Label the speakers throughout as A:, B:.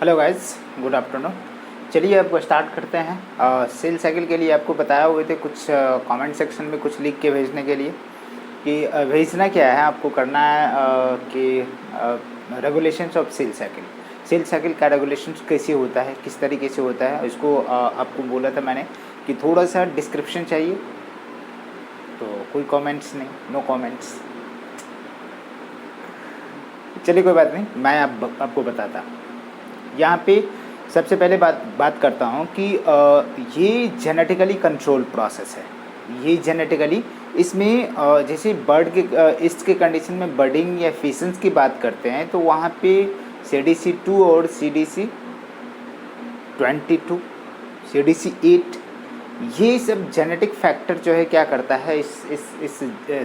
A: Hello guys, good afternoon. चलिए अब start करते हैं। सेल साइकिल के लिए आपको बताया हुए थे कुछ कमेंट सेक्शन में कुछ लिख के भेजने के लिए कि भेजना क्या है, आपको करना है कि regulations of cell cycle. Cell cycle का रेगुलेशंस कैसे होता है, किस तरीके से होता है, इसको आपको बोला था मैंने कि थोड़ा सा डिस्क्रिप्शन चाहिए। तो कोई कमेंट्स नहीं, नो कमेंट्स। चलिए कोई बात नहीं, मैं आपको बताता। यहाँ पे सबसे पहले बात करता हूँ कि ये जेनेटिकली कंट्रोल प्रोसेस है। ये जेनेटिकली इसमें जैसे बर्ड के ईस्ट के कंडीशन में बर्डिंग या फिशंस की बात करते हैं तो वहाँ पे CDC2 और CDC22, CDC8, ये सब जेनेटिक फैक्टर जो है क्या करता है, इस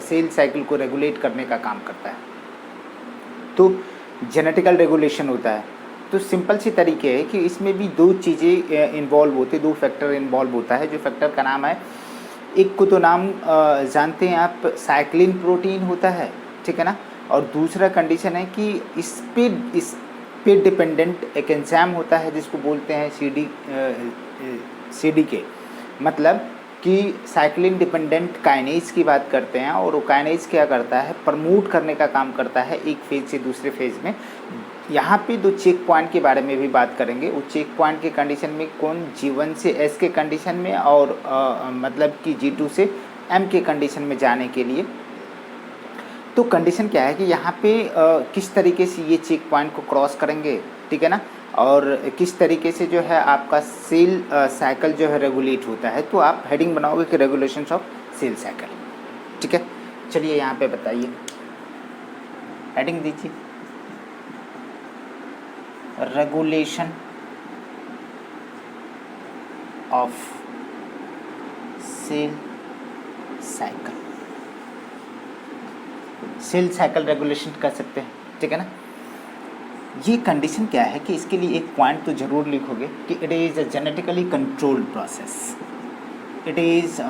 A: सेल साइकिल को रेगुलेट करने का काम करता है। तो जेनेटिकल रेगुलेशन होता है। तो सिंपल सी तरीके है कि इसमें भी दो चीज़ें इन्वॉल्व होती है, दो फैक्टर इन्वॉल्व होता है। जो फैक्टर का नाम है, एक को तो नाम जानते हैं आप, साइक्लिन प्रोटीन होता है, ठीक है ना। और दूसरा कंडीशन है कि इस पे डिपेंडेंट एक एंजाइम होता है जिसको बोलते हैं CDK। मतलब कि साइक्लिन डिपेंडेंट काइनेज की बात करते हैं, और वो काइनेज क्या करता है, प्रमोट करने का काम करता है एक फेज से दूसरे फेज में। यहाँ पे दो चेक पॉइंट के बारे में भी बात करेंगे। वो चेक पॉइंट के कंडीशन में कौन, G1 से S के कंडीशन में, और मतलब कि G2 से M के कंडीशन में जाने के लिए। तो कंडीशन क्या है कि यहाँ पे किस तरीके से ये चेक पॉइंट को क्रॉस करेंगे, ठीक है ना, और किस तरीके से जो है आपका सेल साइकिल जो है रेगुलेट होता है। तो आप हेडिंग बनाओगे कि रेगुलेशंस ऑफ सेल साइकिल, ठीक है। चलिए यहाँ पे बताइए, हेडिंग दीजिए, regulation of cell cycle. Cell cycle regulation कर सकते हैं, ठीक है ना। ये कंडीशन क्या है कि इसके लिए एक पॉइंट तो जरूर लिखोगे कि it is a genetically controlled process. It is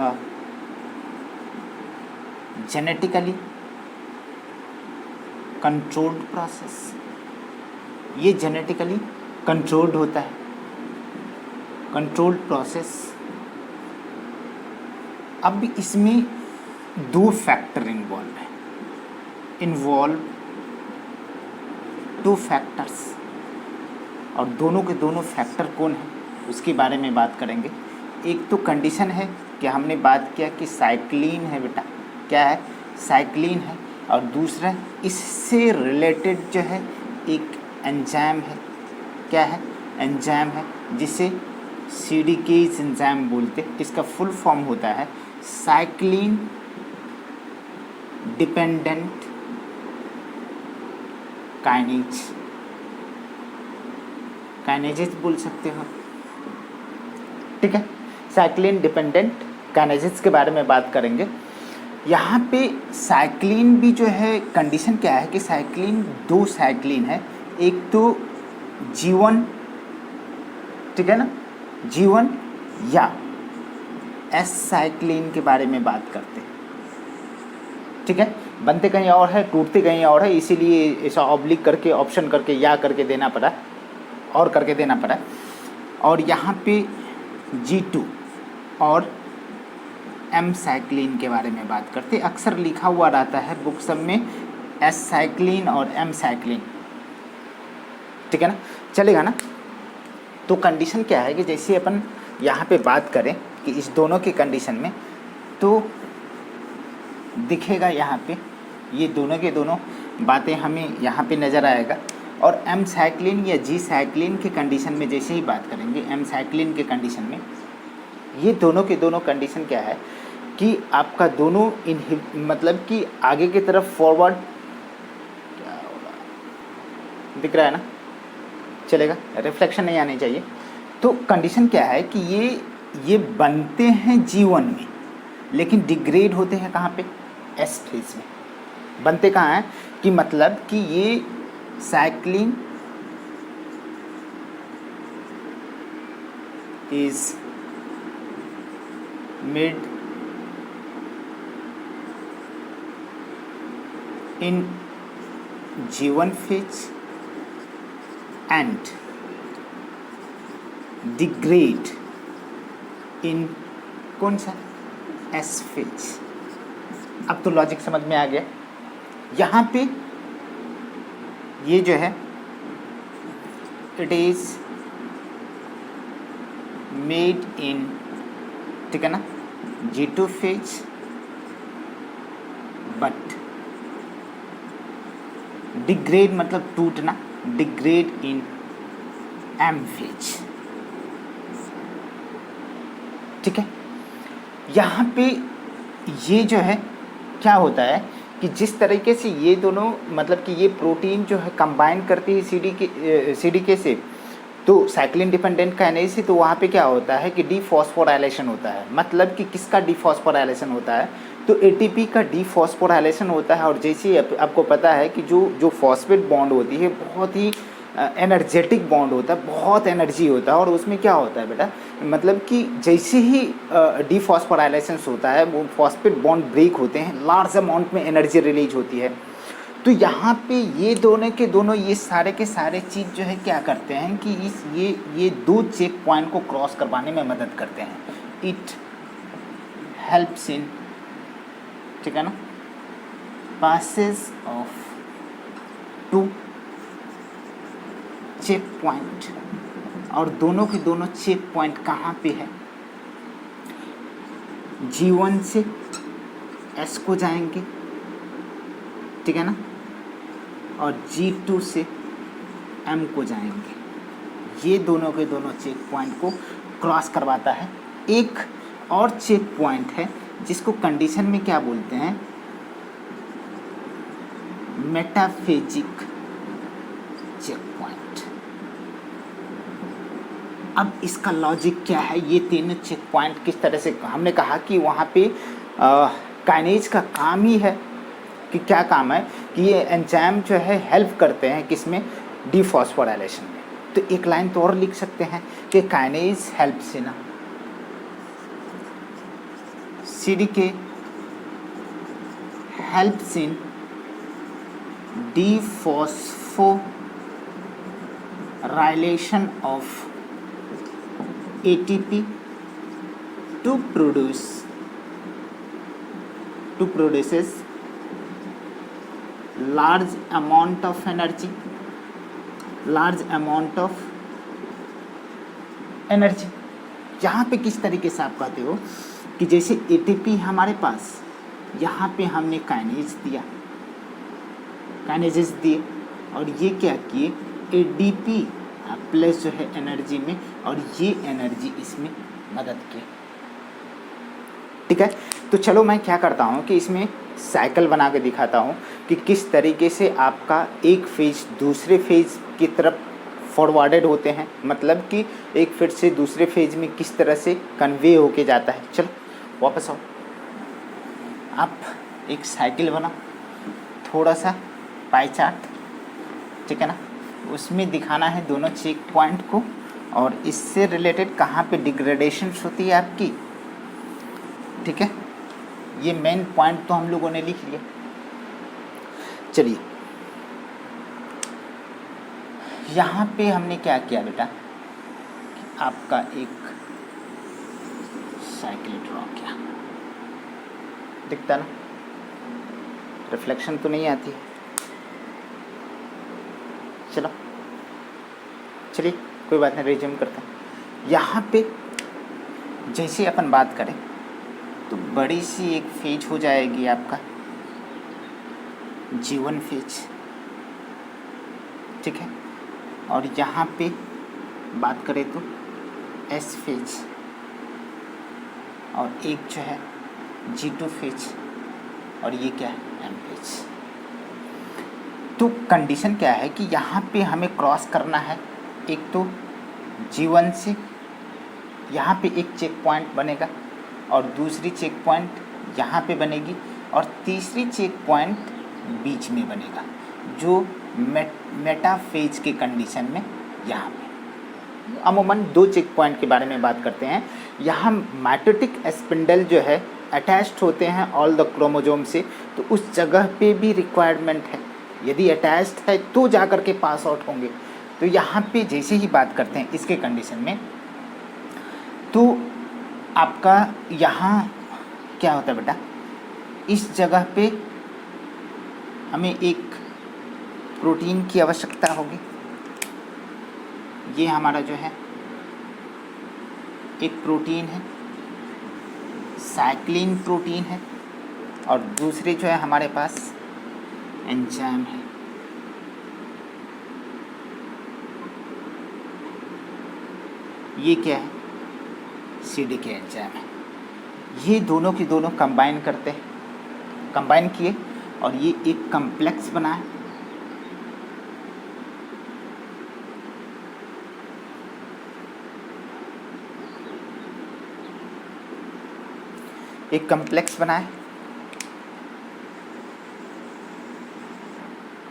A: genetically controlled process. ये जेनेटिकली कंट्रोल्ड होता है, कंट्रोल्ड प्रोसेस। अब इसमें दो फैक्टर इन्वॉल्व टू फैक्टर्स, और दोनों के दोनों फैक्टर कौन है उसके बारे में बात करेंगे। एक तो कंडीशन है कि हमने बात किया कि साइक्लिन है, बेटा क्या है, साइक्लिन है। और दूसरा इससे रिलेटेड जो है एक एंजाइम है, क्या है, एंजाइम है, जिसे CDK एंजाइम बोलते हैं। इसका फुल फॉर्म होता है साइक्लिन डिपेंडेंट काइनेजेस बोल सकते हो, ठीक है। साइक्लिन डिपेंडेंट काइनेजेस के बारे में बात करेंगे। यहाँ पे साइक्लिन भी जो है, कंडीशन क्या है कि साइक्लिन, दो साइक्लिन है। एक तो G1, ठीक है ना, G1 या S साइक्लिन के बारे में बात करते हैं, ठीक है। बनते कहीं और है, टूटते कहीं और है, इसीलिए ऐसा ऑब्लिक करके, ऑप्शन करके, या करके देना पड़ा, और करके देना पड़ा। और यहाँ पे G2 और M साइक्लिन के बारे में बात करते। अक्सर लिखा हुआ रहता है बुक सब में S साइक्लिन और M साइक्लिन, ठीक है ना, चलेगा ना। तो कंडीशन क्या है कि जैसे अपन यहाँ पे बात करें कि इस दोनों के कंडीशन में, तो दिखेगा यहाँ पे ये दोनों के दोनों बातें हमें यहाँ पे नज़र आएगा। और M साइक्लिन या G साइक्लिन के कंडीशन में जैसे ही बात करेंगे, M साइक्लिन के कंडीशन में, ये दोनों के दोनों कंडीशन क्या है कि आपका दोनों मतलब कि आगे की तरफ फॉरवर्ड, क्या होगा, दिख रहा है ना, चलेगा, रिफ्लेक्शन नहीं आनी चाहिए। तो कंडीशन क्या है कि ये बनते हैं G1 में, लेकिन डिग्रेड होते हैं कहाँ पे, S फेज में। बनते कहाँ हैं कि मतलब कि ये cyclin is made in G1 phase and degrade in कौन सा, एस फेज। अब तो लॉजिक समझ में आ गया। यहाँ पे ये जो है इट इज मेड इन, ठीक है ना, G2 फेज, बट डिग्रेड मतलब टूटना, डिग्रेड इन M फेज, ठीक है। यहाँ पे ये जो है क्या होता है कि जिस तरीके से ये दोनों मतलब कि ये प्रोटीन जो है कंबाइन करती है CDK से, तो साइक्लिन डिपेंडेंट काइनेज से, तो वहाँ पे क्या होता है कि डीफॉस्फोराइलेशन होता है। मतलब कि किसका डीफॉस्फोराइलेशन होता है, तो ATP का डीफॉस्फोराइलेशन होता है। और जैसे आपको पता है कि जो फॉस्फेट बॉन्ड होती है बहुत ही एनर्जेटिक बॉन्ड होता है, बहुत एनर्जी होता है। और उसमें क्या होता है बेटा, मतलब कि जैसे ही डीफॉस्फोराइलेशन होता है वो फॉस्फेट बॉन्ड ब्रेक होते हैं, लार्ज अमाउंट में एनर्जी रिलीज होती है। तो यहाँ पे ये दोनों के दोनों ये सारे के सारे चीज़ जो है क्या करते हैं कि ये दो चेक पॉइंट को क्रॉस करवाने में मदद करते हैं। इट हेल्प्स इन, ठीक है ना, passes of two check point. और दोनों के दोनों चेक पॉइंट कहाँ पे है, G1 से S को जाएंगे, ठीक है ना, और G2 से M को जाएंगे। ये दोनों के दोनों चेक पॉइंट को क्रॉस करवाता है। एक और चेक पॉइंट है जिसको कंडीशन में क्या बोलते हैं, मेटाफेजिक चेक पॉइंट। अब इसका लॉजिक क्या है, ये तीनों चेक पॉइंट किस तरह से, हमने कहा कि वहाँ पे काइनेज का काम ही है कि क्या काम है कि ये एंजाइम जो है हेल्प करते हैं किसमें, डीफॉस्फोराइलेशन में। तो एक लाइन तो और लिख सकते हैं कि kinase helps in, CDK helps in dephosphorylation of ATP to produces large amount of energy, यहाँ पे किस तरीके से आप कहते हो कि जैसे ATP हमारे पास, यहाँ पे हमने काइनेजेस दिए और ये क्या किए, ADP प्लस जो है एनर्जी में, और ये एनर्जी इसमें मदद की, ठीक है। तो चलो मैं क्या करता हूँ कि इसमें साइकिल बना के दिखाता हूँ कि किस तरीके से आपका एक फेज दूसरे फेज की तरफ फॉरवर्डेड होते हैं, मतलब कि एक फेज से दूसरे फेज में किस तरह से कन्वे होके जाता है। चलो वापस आओ, आप एक साइकिल बनाओ, थोड़ा सा पाई चार्ट, ठीक है ना, उसमें दिखाना है दोनों चेक पॉइंट को और इससे रिलेटेड कहाँ पे डिग्रेडेशन होती है आपकी, ठीक है। ये मेन पॉइंट तो हम लोगों ने लिख लिया। चलिए यहाँ पे हमने क्या किया बेटा, आपका एक साइकिल ड्रॉ किया, दिखता ना, रिफ्लेक्शन तो नहीं आती है। चलिए कोई बात नहीं, रिज्यूम करते हैं। यहाँ पे जैसे अपन बात करें तो बड़ी सी एक फेज हो जाएगी आपका G1 फेज, ठीक है। और यहाँ पे बात करें तो S फेज, और एक जो है G2 फेज, और ये क्या है M फेज। तो कंडीशन क्या है कि यहाँ पे हमें क्रॉस करना है, एक तो G1 से यहाँ पे एक चेक पॉइंट बनेगा और दूसरी चेक पॉइंट यहाँ पे बनेगी और तीसरी चेक पॉइंट बीच में बनेगा, जो मेटाफेज के कंडीशन में यहाँ पे। अमूमन दो चेक पॉइंट के बारे में बात करते हैं। यहाँ माइटोटिक स्पिंडल जो है अटैच्ड होते हैं ऑल द क्रोमोजोम से, तो उस जगह पे भी रिक्वायरमेंट है, यदि अटैच्ड है तो जाकर के पास आउट होंगे। तो यहाँ पे जैसे ही बात करते हैं इसके कंडीशन में, तो आपका यहाँ क्या होता है बेटा, इस जगह पे हमें एक प्रोटीन की आवश्यकता होगी। ये हमारा जो है एक प्रोटीन है, साइक्लिन प्रोटीन है, और दूसरे जो है हमारे पास एंजाइम है। ये क्या है, CDK एंजाइम है। ये दोनों की दोनों कंबाइन करते हैं, कंबाइन किए और ये एक कम्प्लेक्स बना है। एक कम्प्लेक्स बना है,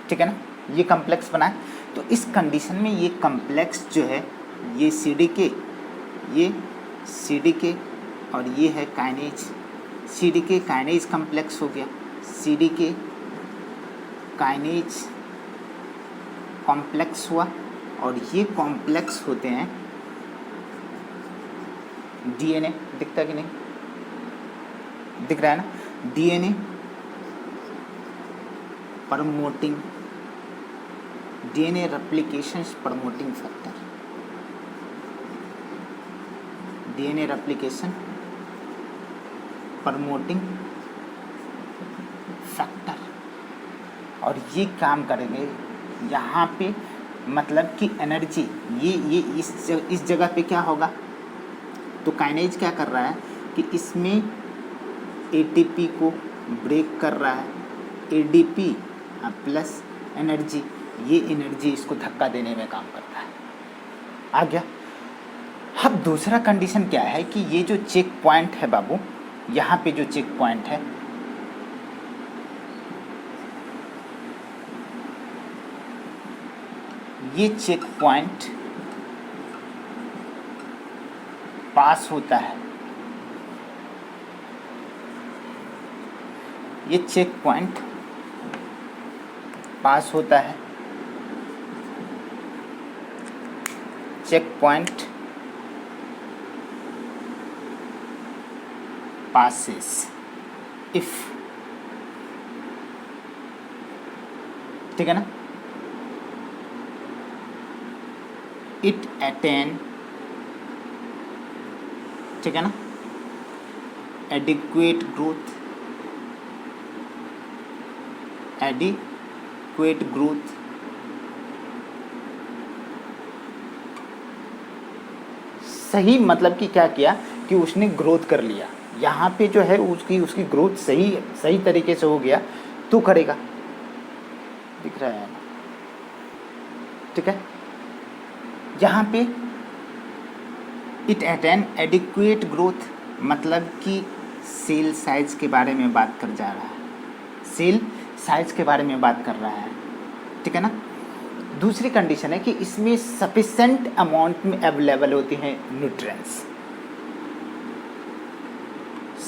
A: ठीक है ना, ये कम्प्लेक्स बना है। तो इस कंडीशन में ये कम्प्लेक्स जो है, ये CDK और ये है काइनेज। CDK काइनेज कम्प्लेक्स हो गया, CDK काइनेज कॉम्प्लेक्स हुआ, और ये कॉम्प्लेक्स होते हैं DNA। दिखता कि नहीं, दिख रहा है ना, DNA promoting, DNA replications promoting factor, DNA replication promoting factor. और ये काम करेंगे यहाँ पे, मतलब कि एनर्जी ये इस जगह पे क्या होगा, तो काइनेज क्या कर रहा है कि इसमें ATP को ब्रेक कर रहा है, ADP प्लस एनर्जी, ये एनर्जी इसको धक्का देने में काम करता है। आ गया। अब दूसरा कंडीशन क्या है कि ये जो चेक पॉइंट है बाबू, यहाँ पे जो चेक पॉइंट है, ये चेक पॉइंट पास होता है, ये चेक पॉइंट पास होता है, चेक पॉइंट passes if, ठीक है ना, it attain, ठीक है ना, adequate growth, adequate growth, सही, मतलब कि क्या किया कि उसने ग्रोथ कर लिया, यहाँ पे जो है उसकी ग्रोथ सही तरीके से हो गया तो करेगा। दिख रहा है, ठीक है। यहाँ पे इट अटेन एडिक्वेट ग्रोथ, मतलब कि सेल साइज के बारे में बात कर जा रहा है, सेल साइज के बारे में बात कर रहा है, ठीक है ना। दूसरी कंडीशन है कि इसमें सफिशेंट अमाउंट में अवेलेबल होती हैं nutrients,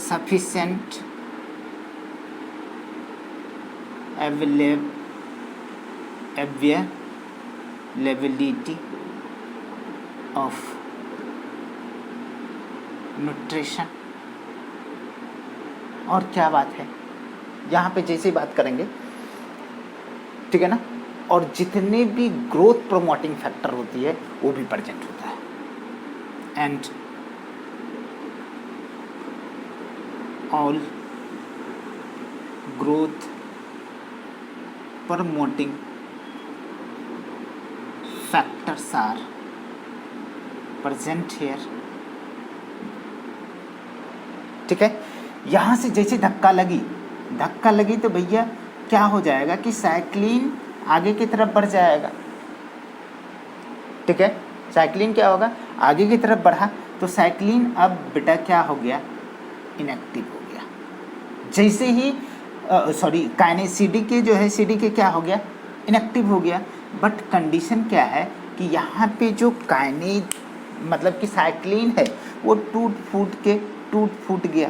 A: sufficient availability of nutrition। और क्या बात है यहाँ पे, जैसे बात करेंगे, ठीक है ना, और जितने भी ग्रोथ प्रमोटिंग फैक्टर होती है वो भी प्रेजेंट होता है। And all growth promoting factors are present here, ठीक है। यहाँ से जैसे धक्का लगी तो भैया क्या हो जाएगा कि साइक्लिन आगे की तरफ बढ़ जाएगा, ठीक है। साइक्लिन क्या होगा, आगे की तरफ बढ़ा तो साइक्लिन अब बेटा क्या हो गया, इनएक्टिव हो गया। जैसे ही काइनेज CDK जो है, CDK क्या हो गया, इनएक्टिव हो गया। बट कंडीशन क्या है कि यहाँ पे जो काइनेज मतलब कि साइक्लिन है वो टूट फूट गया,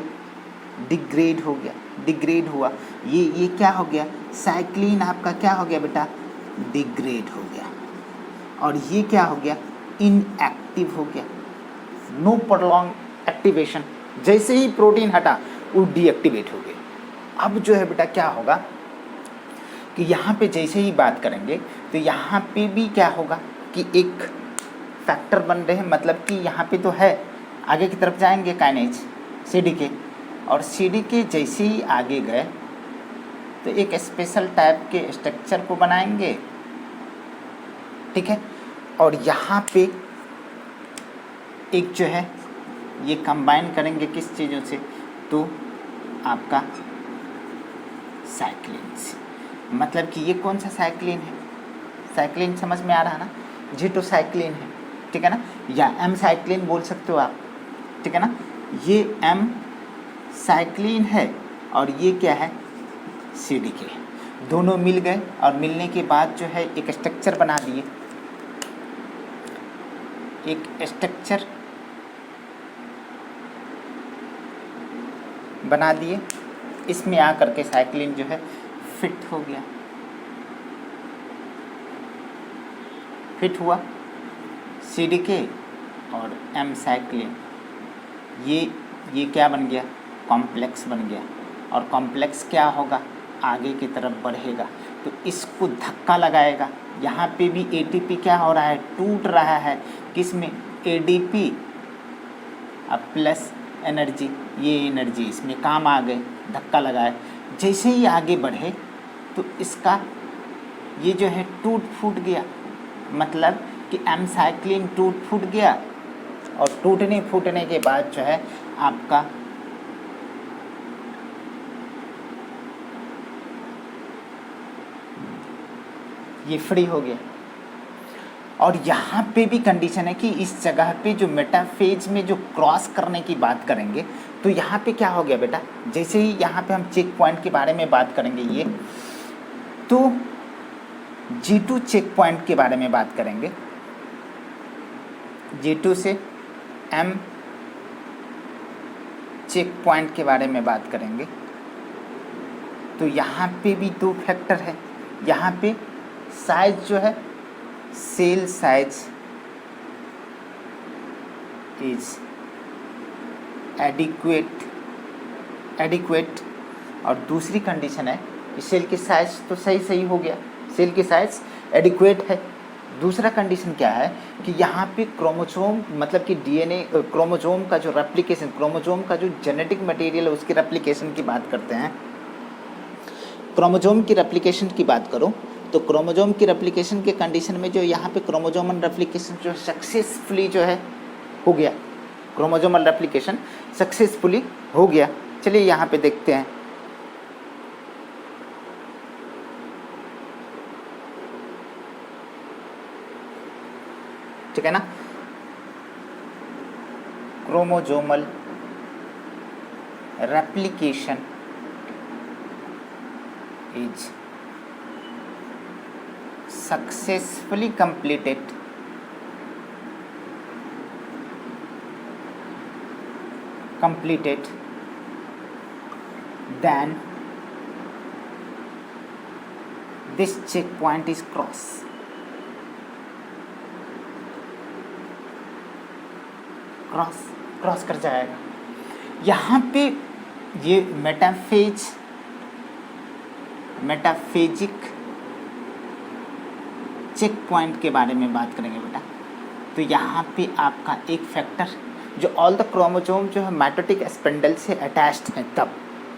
A: डिग्रेड हो गया, डिग्रेड हुआ। ये क्या हो गया, साइक्लिन आपका क्या हो गया बेटा, डिग्रेड हो गया, और ये क्या हो गया, इनएक्टिव हो गया। No prolong activation. जैसे ही प्रोटीन हटा वो डीएक्टिवेट हो गए। अब जो है बेटा क्या होगा कि यहाँ पे जैसे ही बात करेंगे तो यहाँ पे भी क्या होगा कि एक फैक्टर बन रहे हैं, मतलब कि यहाँ पे तो है, आगे की तरफ जाएंगे काइनेज सीडीके, और सीडीके जैसे ही आगे गए तो एक स्पेशल टाइप के स्ट्रक्चर को बनाएंगे, ठीक है। और यहाँ पे एक जो है ये कंबाइन करेंगे किस चीज़ों से, तो आपका साइक्लिन से। मतलब कि ये कौन सा साइक्लिन है, साइक्लिन समझ में आ रहा है ना, G2 साइक्लिन है, ठीक है ना, या M साइक्लिन बोल सकते हो आप, ठीक है ना। ये M साइक्लिन है और ये क्या है CDK, दोनों मिल गए और मिलने के बाद जो है एक स्ट्रक्चर बना दिए, एक स्ट्रक्चर बना दिए, इसमें आकर के साइक्लिन जो है फिट हो गया, फिट हुआ CDK और M साइक्लिन, ये क्या बन गया, कॉम्प्लेक्स बन गया। और कॉम्प्लेक्स क्या होगा, आगे की तरफ बढ़ेगा तो इसको धक्का लगाएगा। यहाँ पे भी ATP क्या हो रहा है, टूट रहा है, किसमें, ADP अब प्लस एनर्जी, ये एनर्जी इसमें काम आ गए, धक्का लगाए। जैसे ही आगे बढ़े तो इसका ये जो है टूट फूट गया, मतलब कि M साइक्लिन टूट फूट गया और टूटने फूटने के बाद जो है आपका ये फ्री हो गया। और यहाँ पे भी कंडीशन है कि इस जगह पे जो मेटाफेज में जो क्रॉस करने की बात करेंगे तो यहाँ पे क्या हो गया बेटा, जैसे ही यहाँ पे हम चेक पॉइंट के बारे में बात करेंगे, ये तो G2 चेक पॉइंट के बारे में बात करेंगे, G2 से M चेक पॉइंट के बारे में बात करेंगे तो यहाँ पे भी दो फैक्टर है। यहाँ पे साइज जो है, सेल साइज इज एडिक्वेट, और दूसरी कंडीशन है कि सेल की साइज तो सही हो गया, सेल की साइज एडिक्वेट है। दूसरा कंडीशन क्या है कि यहाँ पे क्रोमोसोम, मतलब कि DNA क्रोमोसोम का जो रेप्लिकेशन, क्रोमोसोम का जो जेनेटिक मटेरियल है उसकी रेप्लिकेशन की बात करते हैं। क्रोमोसोम की रेप्लिकेशन की बात करो तो क्रोमोसोम की रेप्लिकेशन के कंडीशन में जो यहाँ पे क्रोमोसोमल रेप्लिकेशन जो सक्सेसफुली जो है हो गया, क्रोमोसोमल रेप्लिकेशन सक्सेसफुली हो गया। चलिए यहाँ पे देखते हैं, ठीक है ना, chromosomal replication is successfully completed then this checkpoint is cross कर जाएगा। यहाँ पे ये मेटाफेजिक चेक पॉइंट के बारे में बात करेंगे बेटा, तो यहाँ पे आपका एक फैक्टर जो ऑल द क्रोमोसोम जो है माइटोटिक स्पिंडल से अटैच्ड है, तब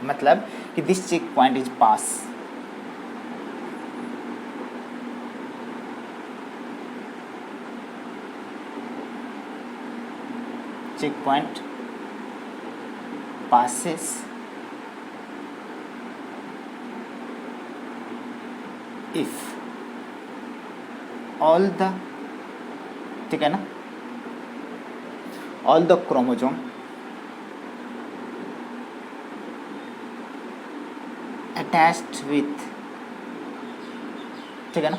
A: मतलब कि this check point is pass. Check point passes if all the, ठीक है ना, all the chromosome attached with, ठीक है ना,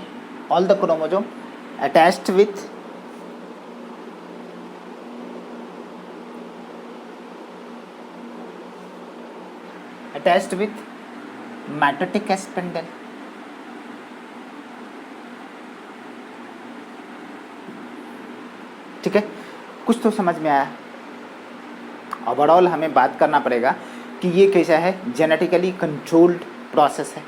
A: all the chromosome attached with mitotic spindle, ठीक है, कुछ तो समझ में आया। ओवरऑल हमें बात करना पड़ेगा कि ये कैसा है, जेनेटिकली कंट्रोल्ड प्रोसेस है,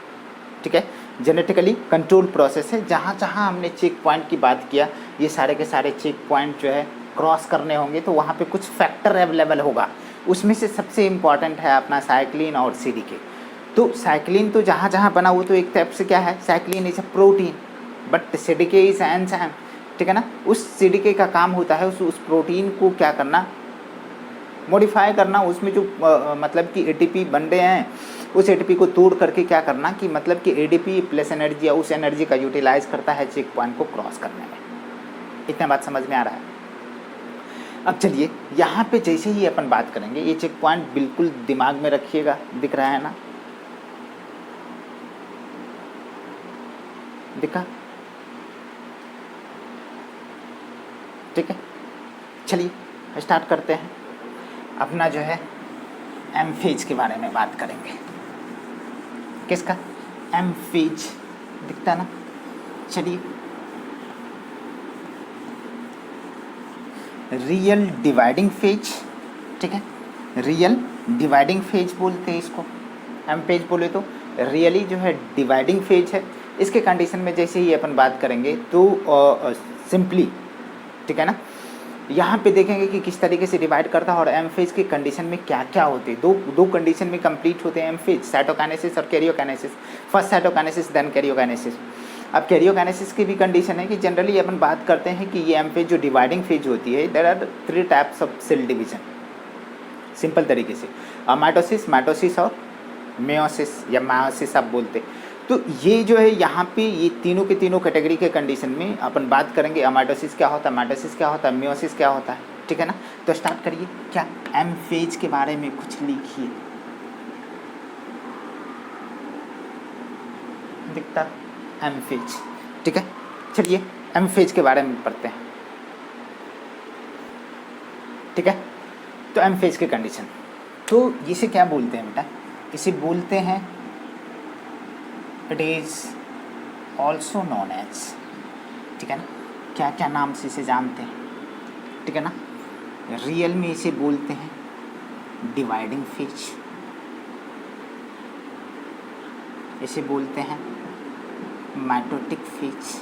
A: ठीक है, जेनेटिकली कंट्रोल्ड प्रोसेस है। जहाँ जहाँ हमने चेक पॉइंट की बात किया, ये सारे के सारे चेक पॉइंट जो है क्रॉस करने होंगे, तो वहाँ पे कुछ फैक्टर अवेलेबल होगा। उसमें से सबसे इम्पॉर्टेंट है अपना साइक्लिन और CDK। तो साइक्लिन तो जहाँ जहाँ बना वो तो एक टाइप से क्या है, cyclin is a protein, but CDK is enzyme, ठीक है ना। उस CDK का काम होता है उस प्रोटीन को क्या करना, मॉडिफाई करना, उसमें जो मतलब कि ATP बन रहे हैं उस ATP को तोड़ करके क्या करना कि मतलब कि ADP प्लस एनर्जी या उस एनर्जी का यूटिलाइज करता है चेक पॉइंट को क्रॉस करने में। इतना बात समझ में आ रहा है। अब चलिए यहाँ पे जैसे ही अपन बात करेंगे, ये चेक पॉइंट बिल्कुल दिमाग में रखिएगा, दिख रहा है ना, दिखा, ठीक है। चलिए स्टार्ट करते हैं। अपना जो है M फेज के बारे में बात करेंगे। किसका, M फेज दिखता ना। चलिए, रियल डिवाइडिंग फेज, ठीक है, रियल डिवाइडिंग फेज बोलते हैं इसको। M फेज बोले तो रियली जो है डिवाइडिंग फेज है। इसके कंडीशन में जैसे ही अपन बात करेंगे तो सिंपली, ठीक है ना, यहाँ पे देखेंगे कि किस तरीके से डिवाइड करता है और M फेज की कंडीशन में क्या क्या होते हैं। दो कंडीशन में कंप्लीट होते हैं M फेज, साइटोकाइनेसिस और karyokinesis. First cytokinesis then karyokinesis. अब कैरियोकाइनेसिस की भी कंडीशन है कि जनरली अपन बात करते हैं कि ये M फेज जो डिवाइडिंग फेज होती है, there are 3 types of cell division. Simple तरीके से माइटोसिस, माइटोसिस और मेयोसिस या मायोसिस आप बोलते। तो ये जो है यहाँ पे ये तीनों के तीनों कैटेगरी के कंडीशन में अपन बात करेंगे। माइटोसिस क्या होता है, माइटोसिस क्या होता है, मेयोसिस क्या होता है, ठीक है ना। तो स्टार्ट करिए, क्या M फेज के बारे में कुछ लिखिए। दिखता M फेज, ठीक है। चलिए M फेज के बारे में पढ़ते हैं, ठीक है। तो M फेज की कंडीशन, तो इसे क्या बोलते हैं बेटा, इसे बोलते हैं, it is also known as, ठीक है ना, क्या क्या नाम से इसे जानते हैं, ठीक है ना। रियल में इसे बोलते हैं डिवाइडिंग फेज, इसे बोलते हैं माइटोटिक फेज,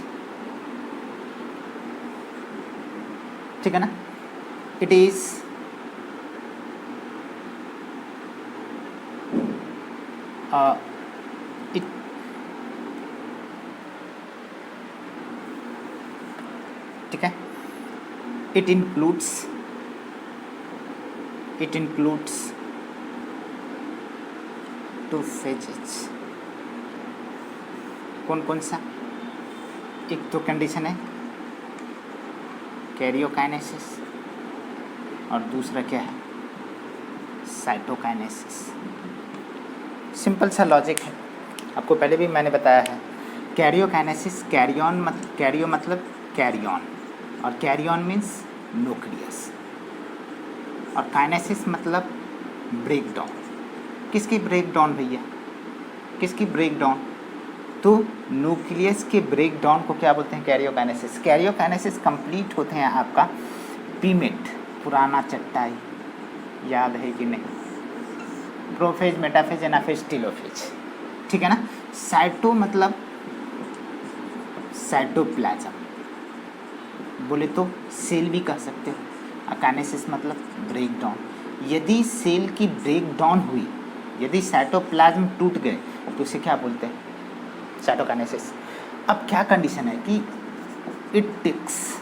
A: ठीक है ना। इट इज ठीक है, इट इंक्लूड्स टू फेजेस। कौन कौन सा, एक तो कंडीशन है कैरियोकाइनेसिस और दूसरा क्या है, साइटोकाइनेसिस। सिंपल सा लॉजिक है, आपको पहले भी मैंने बताया है। कैरियोकाइनेसिस, कैरियो मतलब कैरियन, और कैरियन मीन्स न्यूक्लियस, और काइनेसिस मतलब ब्रेक डाउन। किसकी ब्रेक डाउन भैया, किसकी ब्रेक डाउन, तो न्यूक्लियस के ब्रेक डाउन को क्या बोलते हैं, कैरियोकाइनेसिस। कैरियोकाइनेसिस कंप्लीट होते हैं आपका पीमेट, पुराना चट्टाई, याद है कि नहीं, प्रोफेज, मेटाफेज, एनाफेज, टेलोफेज, ठीक है ना। साइटो मतलब साइटोप्लाज्म बोले तो सेल भी कह सकते हो। काइनेसिस मतलब ब्रेक डाउन। यदि सेल की ब्रेक डाउन हुई, यदि साइटोप्लाज्म टूट गए तो उसे क्या बोलते हैं, साइटोकाइनेसिस। अब क्या कंडीशन है कि it takes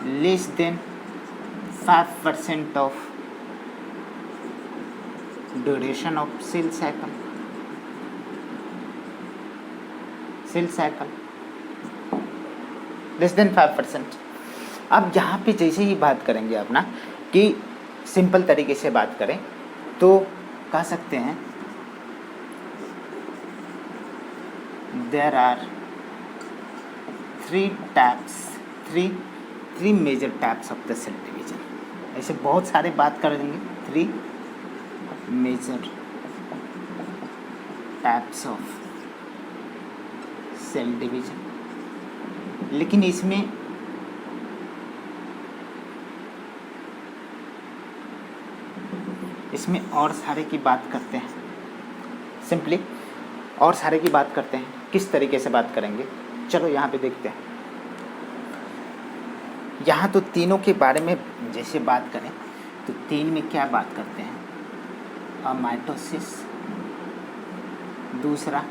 A: less than 5% of duration of cell cycle, less than 5%। अब यहाँ पे जैसे ही बात करेंगे अपना कि सिंपल तरीके से बात करें तो कह सकते हैं there are three major types of the cell division. ऐसे बहुत सारे बात कर देंगे, 3 major types of cell division. लेकिन इसमें इसमें और सारे की बात करते हैं, सिंपली और सारे की बात करते हैं। किस तरीके से बात करेंगे, चलो यहाँ पे देखते हैं। यहाँ तो तीनों के बारे में जैसे बात करें तो तीन में क्या बात करते हैं, माइटोसिस, दूसरा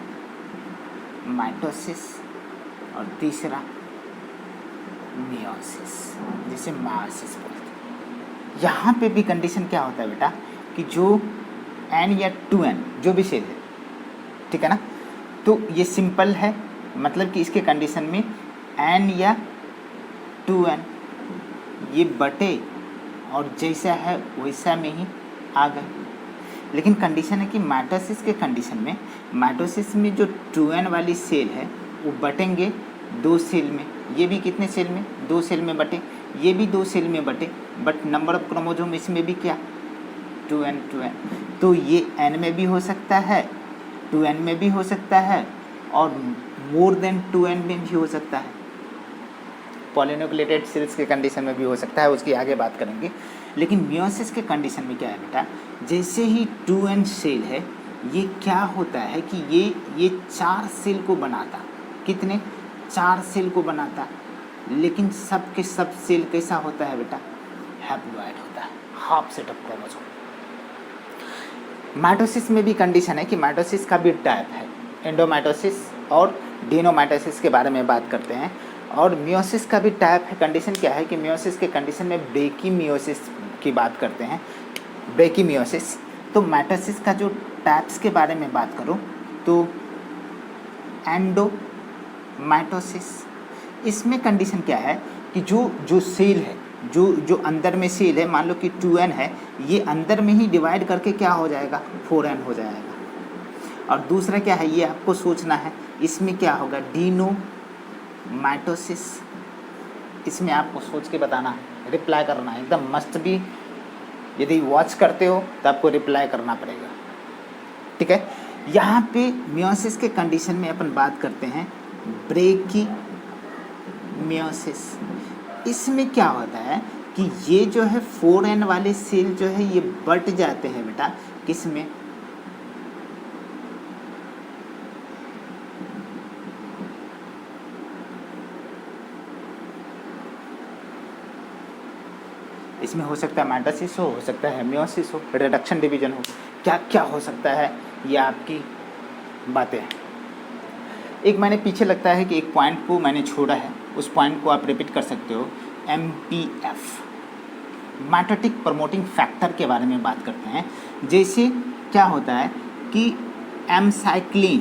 A: माइटोसिस और तीसरा मियोसिस, जिसे मायोसिस बोलते हैं। यहाँ पे भी कंडीशन क्या होता है बेटा कि जो एन या 2n जो भी सेल है, ठीक है ना, तो ये सिंपल है, मतलब कि इसके कंडीशन में n या 2n ये बटे और जैसा है वैसा में ही आ गए। लेकिन कंडीशन है कि माइटोसिस के कंडीशन में, माइटोसिस में जो 2n वाली सेल है वो बटेंगे 2 सेल में, ये भी कितने सेल में, 2 सेल में बटे, ये भी 2 सेल में बटे, बट नंबर ऑफ क्रोमोसोम इसमें भी क्या 2n। तो ये n में भी हो सकता है, 2n में भी हो सकता है और मोर देन 2n में भी हो सकता है। पॉलीन्यूक्लिएटेड सेल्स के कंडीशन में भी हो सकता है, उसकी आगे बात करेंगे। लेकिन मियोसिस के कंडीशन में क्या है बेटा, जैसे ही 2n सेल है ये क्या होता है कि ये 4 सेल को बनाता, कितने 4 सेल को बनाता, लेकिन सब के सब सेल कैसा होता है बेटा, हैप्लॉइड होता है, half set of chromosome. Mitosis में भी कंडीशन है कि माइटोसिस का भी टाइप है, एंडोमाइटोसिस और डिनोमाइटोसिस के बारे में बात करते हैं। और मियोसिस का भी टाइप है, कंडीशन क्या है कि मियोसिस के कंडीशन में ब्रेकीमियोसिस की बात करते हैं, ब्रेकीमियोसिस। तो माइटोसिस का जो टाइप्स के बारे में बात करूं तो एंडोमाइटोसिस, इसमें कंडीशन क्या है कि जो सेल है, जो अंदर में सेल है, मान लो कि 2n है, ये अंदर में ही डिवाइड करके क्या हो जाएगा 4n हो जाएगा। और दूसरा क्या है ये आपको सोचना है, इसमें क्या होगा डिनोमाइटोसिस, इसमें आपको सोच के बताना है, रिप्लाई करना है, एकदम मस्त भी, यदि वॉच करते हो तो आपको रिप्लाई करना पड़ेगा, ठीक है। यहाँ पे मियोसिस के कंडीशन में अपन बात करते हैं ब्रेकीमियोसिस। इसमें क्या होता है कि ये जो है 4n वाले सेल जो है ये बट जाते हैं बेटा, किसमें, इसमें हो सकता है माइटोसिस हो सकता है मियोसिस हो, रिडक्शन डिवीजन हो, क्या क्या हो सकता है, ये आपकी बातें हैं। एक मैंने पीछे लगता है कि एक पॉइंट को मैंने छोड़ा है, उस पॉइंट को आप रिपीट कर सकते हो। MPF, माइटोटिक प्रमोटिंग फैक्टर के बारे में बात करते हैं। जैसे क्या होता है कि एमसाइक्लिन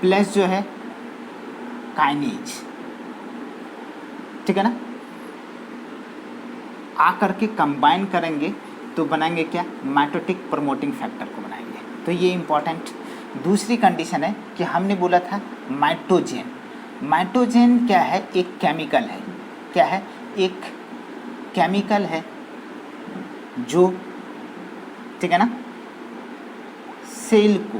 A: प्लस जो है काइनेज, ठीक है ना, आकर के कंबाइन करेंगे तो बनाएंगे क्या, माइटोटिक प्रमोटिंग फैक्टर को बनाएंगे। तो ये इम्पॉर्टेंट। दूसरी कंडीशन है कि हमने बोला था माइटोजेन। माइटोजेन क्या है, एक केमिकल है, क्या है, एक केमिकल है जो, ठीक है ना, सेल को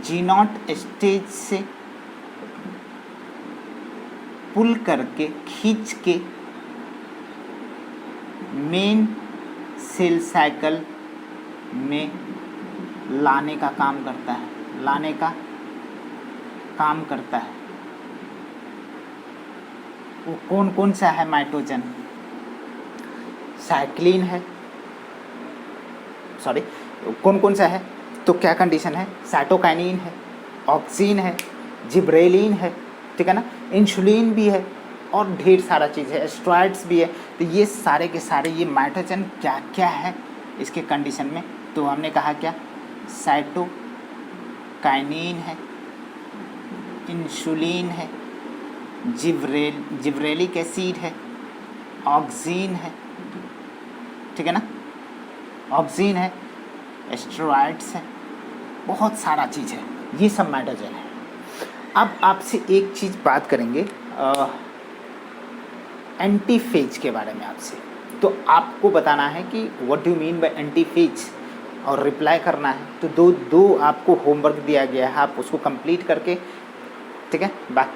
A: G0 स्टेज से पुल करके खींच के मेन सेल साइकिल में लाने का काम करता है, लाने का काम करता है। वो कौन कौन सा है माइटोजन, साइक्लिन है, सॉरी कौन कौन सा है, तो क्या कंडीशन है, साइटोकाइनिन है, ऑक्सीन है, जिब्रेलिन है, ठीक है ना, इंसुलिन भी है और ढेर सारा चीज़ है, एस्ट्रॉइड्स भी है। तो ये सारे के सारे ये माइटोजन क्या क्या है इसके कंडीशन में, तो हमने कहा क्या, साइटोकाइनिन है, इंसुलिन है, जिब्रेलिक एसिड है, ऑक्सीन है, ठीक है ना, ऑक्सीन है, एस्टेरॉइड्स है, बहुत सारा चीज़ है, ये सब माइटोजन है। अब आपसे एक चीज़ बात करेंगे एंटीफेज के बारे में आपसे। तो आपको बताना है कि व्हाट डू मीन बाय एंटीफेज और रिप्लाई करना है। तो दो आपको होमवर्क दिया गया है, आप उसको कंप्लीट करके, ठीक है, बाय।